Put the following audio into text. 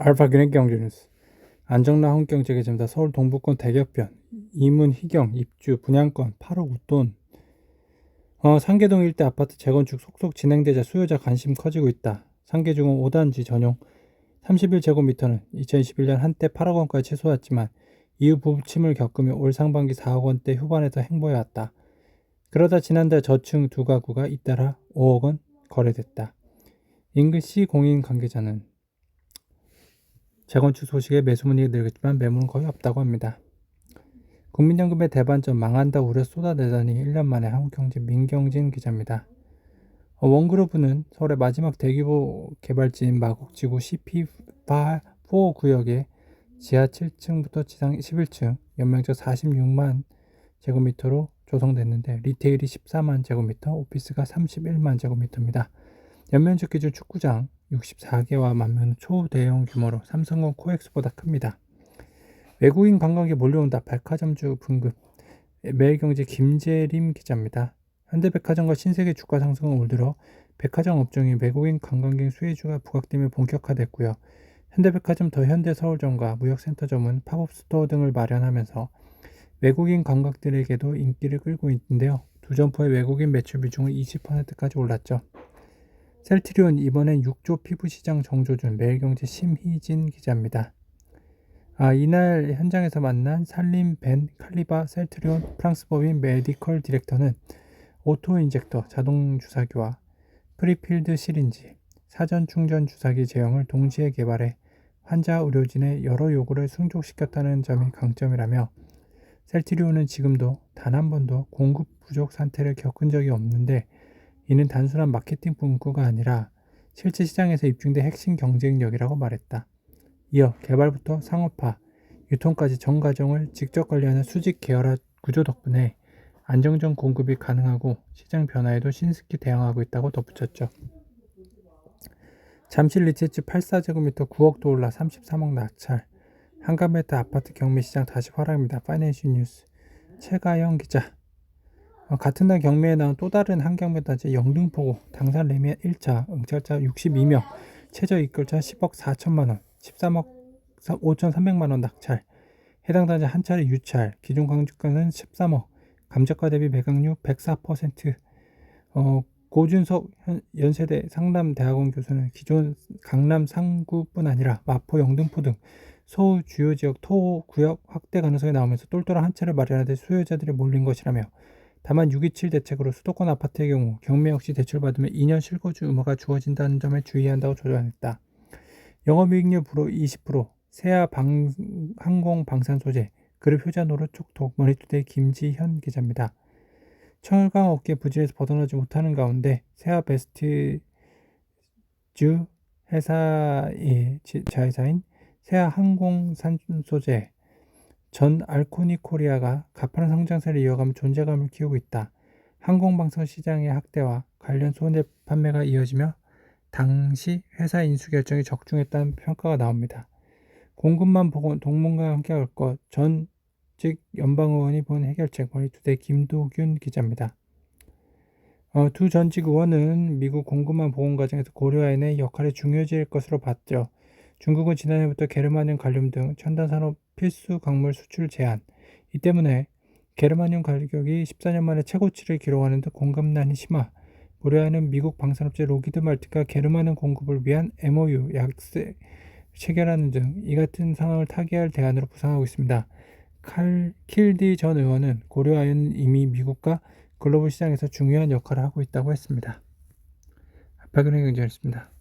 알파그린 경제뉴스. 안정란 혼경재개점다 서울 동부권 대격변 이문 희경 입주 분양권 8억 웃돈. 상계동 일대 아파트 재건축 속속 진행되자 수요자 관심 커지고 있다. 상계중흥 5단지 전용 31제곱미터는 2021년 한때 8억 원까지 치솟았지만 이후 부침을 겪으며 올 상반기 4억 원대 후반에서 행보해왔다. 그러다 지난달 저층 두 가구가 잇따라 5억 원 거래됐다. 인근 C 공인 관계자는 재건축 소식에 매수 문의가 늘겠지만 매물은 거의 없다고 합니다. 국민연금의 대반전 망한다 우려 쏟아내다니 1년 만에 한국경제 민경진 기자입니다. 원그룹은 서울의 마지막 대규모 개발지인 마곡지구 CP4 구역의 지하 7층부터 지상 11층 연면적 46만 제곱미터로 조성됐는데 리테일이 14만 제곱미터, 오피스가 31만 제곱미터입니다. 연면적 기준 축구장 64개와 맞면 초대형 규모로 삼성건 코엑스보다 큽니다. 외국인 관광객 몰려온다. 백화점주 분급. 매일경제 김재림 기자입니다. 현대백화점과 신세계 주가 상승은 올 들어 백화점 업종이 외국인 관광객 수혜주가 부각되며 본격화됐고요. 현대백화점 더 현대서울점과 무역센터점은 팝업 스토어 등을 마련하면서 외국인 관광객들에게도 인기를 끌고 있는데요. 두 점포의 외국인 매출 비중은 20%까지 올랐죠. 셀트리온 이번엔 6조 피부 시장 정조준. 매일경제 심희진 기자입니다. 이날 현장에서 만난 살림 벤 칼리바 셀트리온 프랑스법인 메디컬 디렉터는 오토 인젝터 자동 주사기와 프리필드 시린지, 사전 충전 주사기 제형을 동시에 개발해 환자 의료진의 여러 요구를 충족시켰다는 점이 강점이라며 셀트리온은 지금도 단 한 번도 공급 부족 상태를 겪은 적이 없는데 이는 단순한 마케팅 문구가 아니라 실제 시장에서 입증된 핵심 경쟁력이라고 말했다. 이어 개발부터 상업화, 유통까지 전 과정을 직접 관리하는 수직 계열화 구조 덕분에 안정적 공급이 가능하고 시장 변화에도 신속히 대응하고 있다고 덧붙였죠. 잠실 리체츠 84제곱미터 9억도 올라 33억 낙찰. 한가메타 아파트 경매시장 다시 활약입니다. 파이낸셜 뉴스 최가영 기자. 같은 날 경매에 나온 또 다른 한경매단지 영등포구 당산 레미안 1차 응찰자 62명, 최저 입결자 10억 4천만원, 13억 5,300만원 낙찰. 해당 단지 한 차례 유찰, 기존 강주가는 13억, 감정가 대비 매각률 104%. 고준석 연세대 상담대학원 교수는 기존 강남 상구뿐 아니라 마포, 영등포 등 서울 주요 지역 토호 구역 확대 가능성이 나오면서 똘똘한 한 채를 마련하듯 수요자들이 몰린 것이라며 다만 627 대책으로 수도권 아파트의 경우 경매 역시 대출받으면 2년 실거주 의무가 주어진다는 점에 주의한다고 조언했다. 영업이익률 20%, 세아 항공 방산 소재, 그룹 효자 노릇 촉독. 머니투데이 김지현 기자입니다. 철강 업계 부진에서 벗어나지 못하는 가운데 세아 베스트주 회사의 자회사인 세아 항공산 소재 전 알코니 코리아가 가파른 성장세를 이어가며 존재감을 키우고 있다. 항공방송 시장의 확대와 관련 손해 판매가 이어지며 당시 회사 인수 결정이 적중했다는 평가가 나옵니다. 공급만 보고 동문과 함께할 것. 전직 연방의원이 본 해결책. 머니투데이 김도균 기자입니다. 두 전직 의원은 미국 공급망 보건 과정에서 고려아연의 역할이 중요해질 것으로 봤죠. 중국은 지난해부터 게르마늄 갈륨 등 첨단 산업 필수 광물 수출 제한. 이 때문에 게르마늄 가격이 14년 만에 최고치를 기록하는 등 공급난이 심화. 고려아연은 미국 방산업체 로키드 말틴과 게르마늄 공급을 위한 MOU 약세 체결하는 등 이 같은 상황을 타개할 대안으로 구상하고 있습니다. 킬디 전 의원은 고려아연은 이미 미국과 글로벌 시장에서 중요한 역할을 하고 있다고 했습니다. 박은혜 경제였습니다.